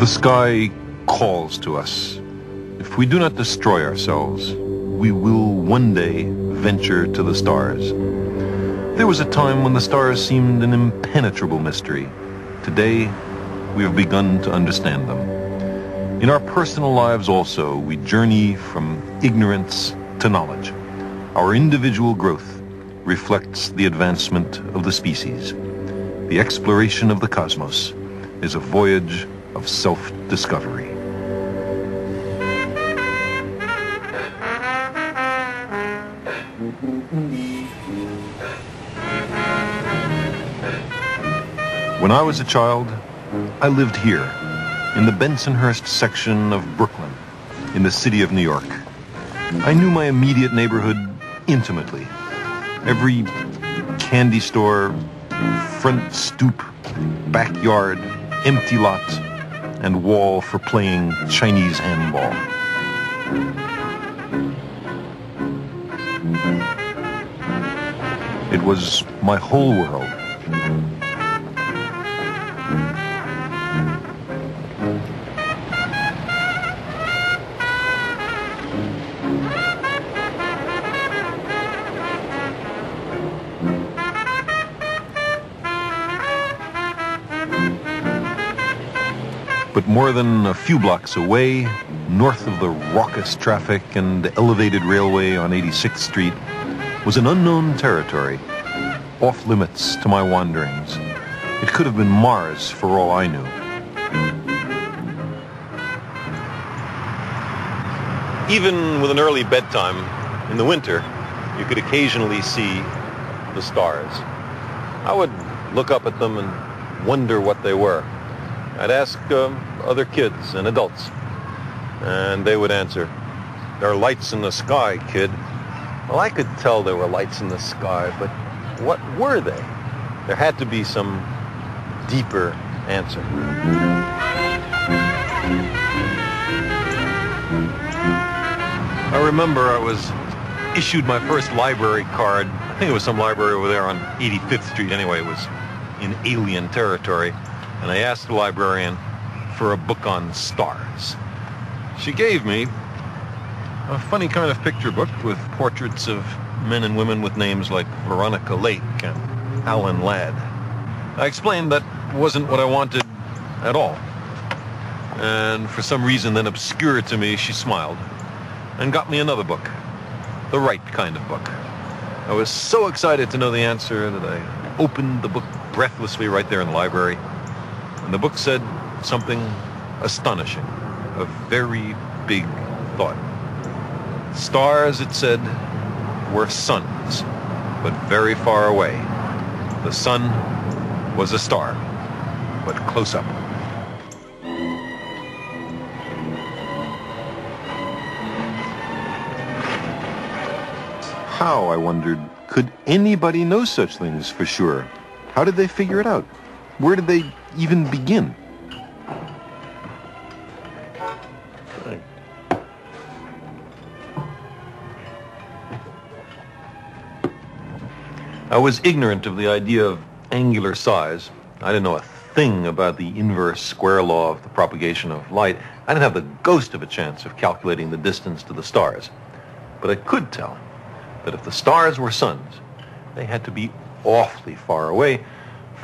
The sky calls to us. If we do not destroy ourselves, we will one day venture to the stars. There was a time when the stars seemed an impenetrable mystery. Today, we have begun to understand them. In our personal lives also, we journey from ignorance to knowledge. Our individual growth reflects the advancement of the species. The exploration of the cosmos is a voyage of self-discovery. When I was a child, I lived here, in the Bensonhurst section of Brooklyn, in the city of New York. I knew my immediate neighborhood intimately. Every candy store, front stoop, backyard, empty lot, and wall for playing Chinese handball. It was my whole world. But more than a few blocks away, north of the raucous traffic and elevated railway on 86th Street, was an unknown territory, off limits to my wanderings. It could have been Mars for all I knew. Even with an early bedtime, in the winter, you could occasionally see the stars. I would look up at them and wonder what they were. I'd ask other kids and adults, and they would answer, "There are lights in the sky, kid." Well, I could tell there were lights in the sky, but what were they? There had to be some deeper answer. I remember I was issued my first library card. I think it was some library over there on 85th Street. Anyway, it was in alien territory. And I asked the librarian for a book on stars. She gave me a funny kind of picture book with portraits of men and women with names like Veronica Lake and Alan Ladd. I explained that wasn't what I wanted at all. And for some reason then obscure to me, she smiled and got me another book, the right kind of book. I was so excited to know the answer that I opened the book breathlessly right there in the library. And the book said something astonishing, a very big thought. Stars, it said, were suns, but very far away. The sun was a star, but close up. How, I wondered, could anybody know such things for sure? How did they figure it out? Where did they even begin? I was ignorant of the idea of angular size. I didn't know a thing about the inverse square law of the propagation of light. I didn't have the ghost of a chance of calculating the distance to the stars. But I could tell that if the stars were suns, they had to be awfully far away,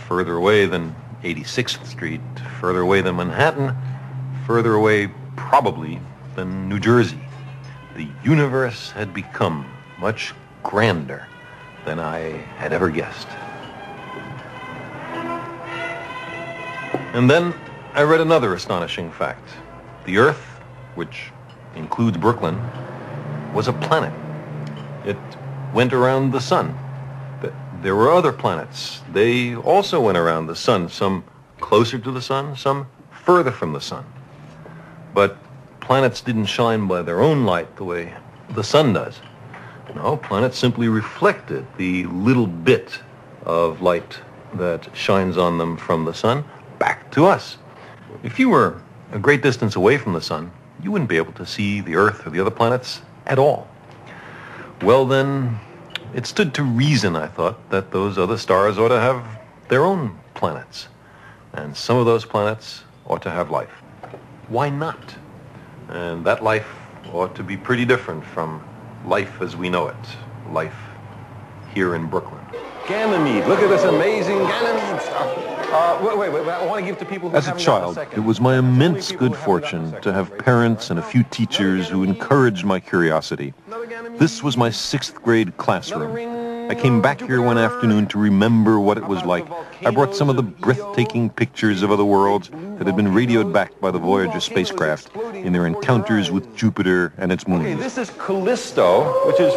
further away than 86th Street, further away than Manhattan, further away probably than New Jersey. The universe had become much grander than I had ever guessed. And then I read another astonishing fact. The Earth, which includes Brooklyn, was a planet. It went around the sun. There were other planets. They also went around the sun, some closer to the sun, some further from the sun. But planets didn't shine by their own light the way the sun does. No, planets simply reflected the little bit of light that shines on them from the sun back to us. If you were a great distance away from the sun, you wouldn't be able to see the Earth or the other planets at all. Well then, it stood to reason, I thought, that those other stars ought to have their own planets. And some of those planets ought to have life. why not? And that life ought to be pretty different from life as we know it, life here in Brooklyn. Ganymede, look at this amazing Ganymede stuff. Wait, I want to give to people who As a child, it was my immense good fortune to have parents and a few teachers who encouraged my curiosity. This was my 6th grade classroom. I came back here one afternoon to remember what it was like. I brought some of the breathtaking pictures of other worlds that had been radioed back by the Voyager spacecraft in their encounters with Jupiter and its moons. Okay, this is Callisto, which is...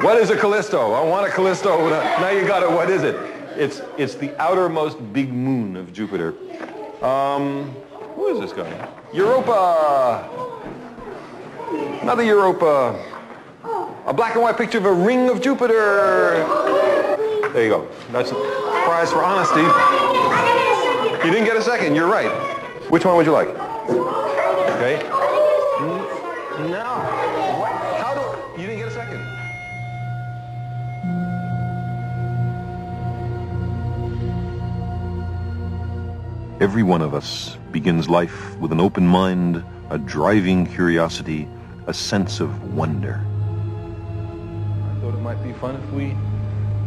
What is a Callisto? I want a Callisto. Now you got it. What is it? It's the outermost big moon of Jupiter. Who is this guy? Europa! Another Europa. A black and white picture of a ring of Jupiter. There you go. That's a prize for honesty. You didn't get a second. You're right. Which one would you like? Okay. No. What? How do... You didn't get a second. Every one of us begins life with an open mind, a driving curiosity, a sense of wonder. I thought it might be fun if we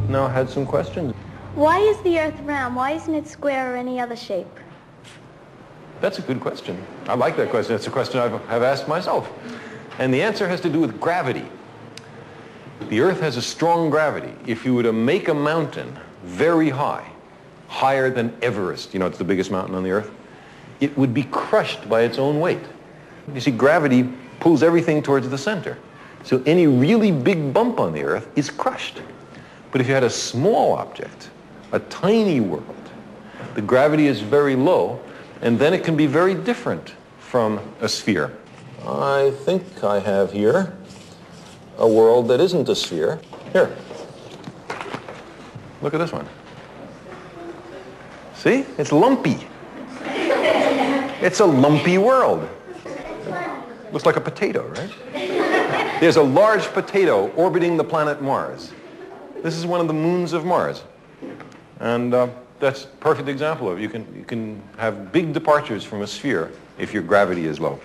now had some questions. Why is the Earth round? Why isn't it square or any other shape? That's a good question. I like that question. It's a question I've asked myself. And the answer has to do with gravity. The Earth has a strong gravity. If you were to make a mountain very high, higher than Everest, you know, it's the biggest mountain on the Earth, it would be crushed by its own weight. You see, gravity pulls everything towards the center. So any really big bump on the Earth is crushed. But if you had a small object, a tiny world, the gravity is very low, and then it can be very different from a sphere. I think I have here a world that isn't a sphere. Here. Look at this one. See? It's lumpy. It's a lumpy world. Looks like a potato, right? There's a large potato orbiting the planet Mars. This is one of the moons of Mars. And that's a perfect example of it. You can have big departures from a sphere if your gravity is low.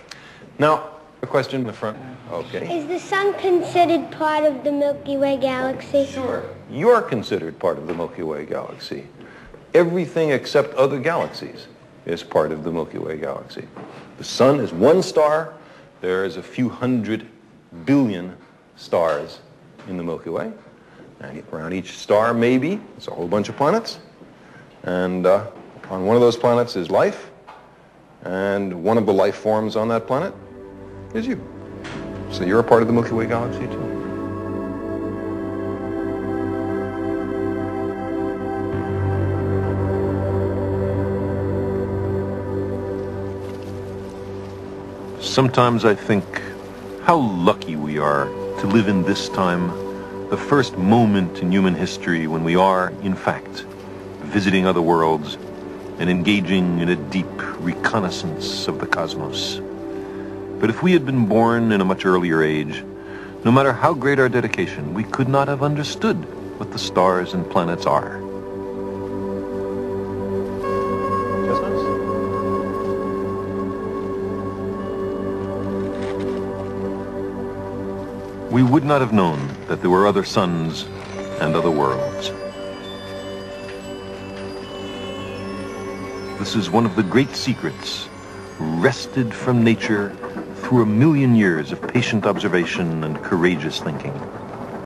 Now, a question in the front. Okay. Is the sun considered part of the Milky Way galaxy? Sure. You're considered part of the Milky Way galaxy. Everything except other galaxies is part of the Milky Way galaxy. The sun is one star. There's a few 100 billion stars in the Milky Way. And around each star, maybe, it's a whole bunch of planets. And on one of those planets is life. And one of the life forms on that planet is you. So you're a part of the Milky Way galaxy too. Sometimes I think how lucky we are to live in this time, the first moment in human history when we are, in fact, visiting other worlds and engaging in a deep reconnaissance of the cosmos. But if we had been born in a much earlier age, no matter how great our dedication, we could not have understood what the stars and planets are. We would not have known that there were other suns and other worlds. This is one of the great secrets, wrested from nature through 1,000,000 years of patient observation and courageous thinking.